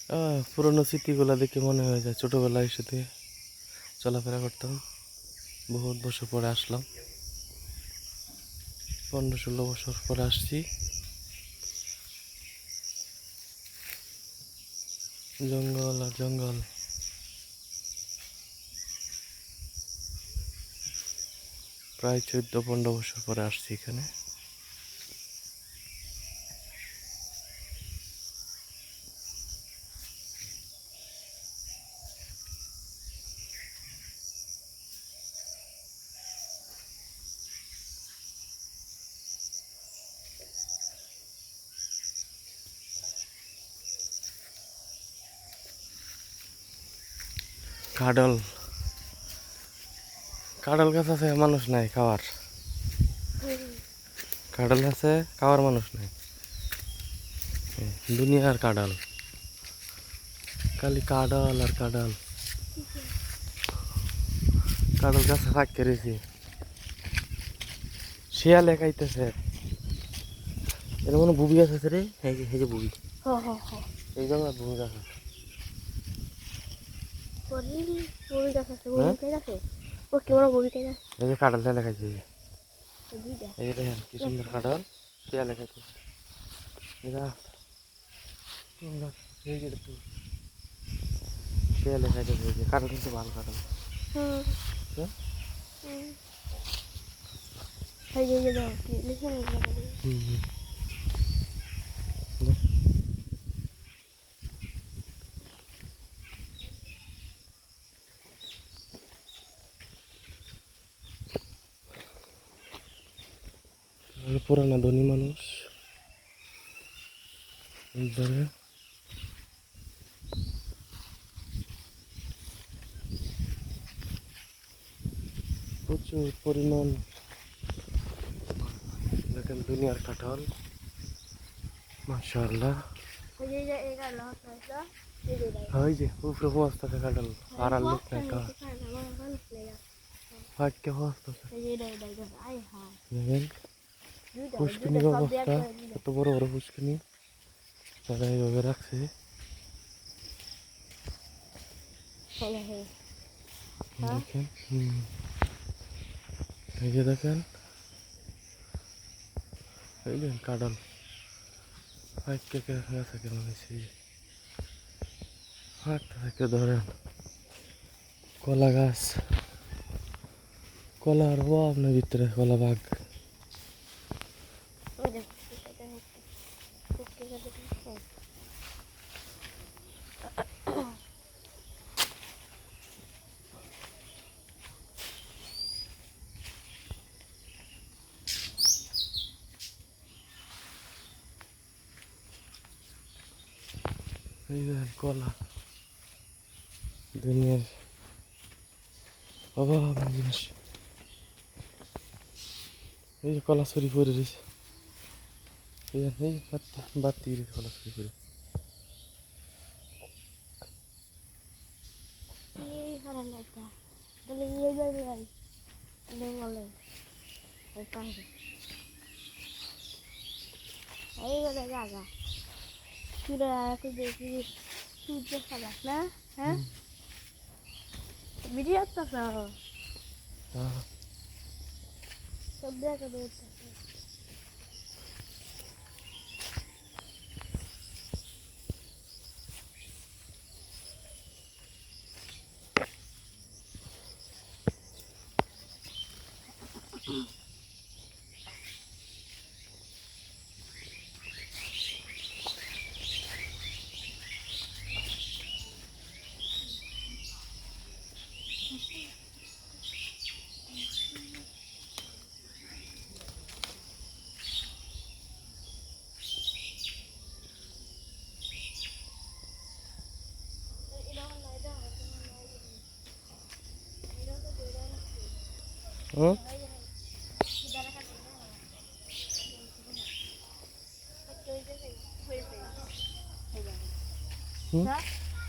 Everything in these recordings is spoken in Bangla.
পুরোনো স্মৃতিগুলো দেখে মনে হয়ে যায় ছোটোবেলায় সাথে চলাফেরা করতাম। বহুত বছর পরে আসলাম, 15-16 বছর পরে আসছি। জঙ্গল আর জঙ্গল। প্রায় 14-15 বছর পরে আসছি এখানে। কাডল কাডল গাছ আছে, মানুষ নাই খাওয়ার। কাডল আছে, খাওয়ার মানুষ নাই। দুনিয়ার কাডল, খালি কাডল আর কাডল। কাডল গাছে ফাঁক করেছি, শিয়ালে খাইতেছে। এর মনে বুবি গাছ আছে রে, এই যে বুবি, এই জন্য বুবি গাছ আছে। এই যে কাডল ঠেলে খাইছে, এই যে দেখেন কি সুন্দর কাডল, শিয়ালে খাইতেছে। শিয়ালে খাইতেছে, এই যে কাডল কিন্তু ভালো কাডল। পুরানা ধনী মানুষ ধরে প্রচুর পরিমাণ। দেখেন দুনিয়ার কাঁঠাল, মাশাআল্লাহ। ওই যে উপরে বস্তাতে কাঁঠাল, আর লোক নাই খাওয়া, ফাঁককে বস্তাতে। দেখেন পুষ্কিনির অবস্থা, কত বড় বড় পুষ্কিনি তারা এইভাবে রাখছে। দেখেন এই যে দেখেন, এই যে কাঁঠাল ফাঁককে গেছে কেন হয়েছে, ফাঁকটা থেকে ধরেন। কলা গাছ, কলার অভাব না ভিতরে, কলা বাগ। এই দেখেন কলা, দুনিয়ার অভাব না জিনিস। এই যে কলা ছড়ি পড়ে রয়েছে, এই বাতি কলা ছড়ি পড়ে। জায়গা চুরা দেখি সূর্য খাবার না, হ্যাঁ ভিডিও সব দেখা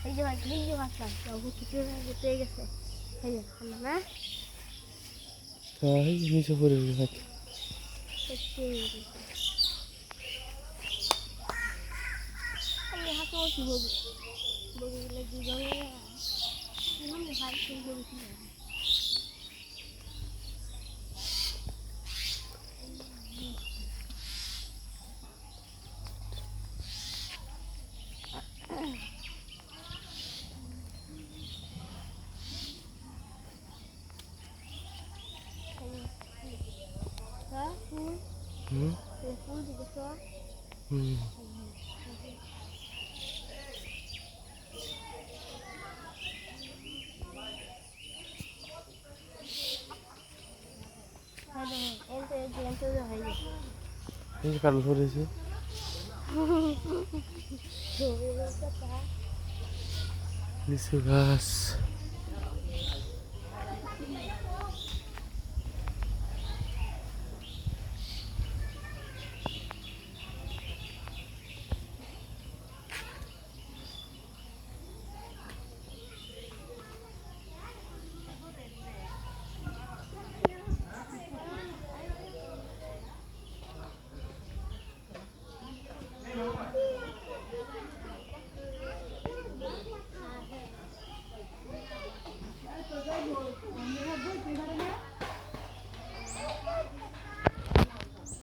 এই যে আসলাম পেয়ে গেছে, এই যে না নিচে পড়ে গেছে। আমি হাতে কি বলবো। বগিগুলো কি রঙের এমন ভাই ফুল বগি হ্যাঁ ফুল হুম ফুল দিতেছ হুম এই যে কালো ধরেছে লিচু গাছ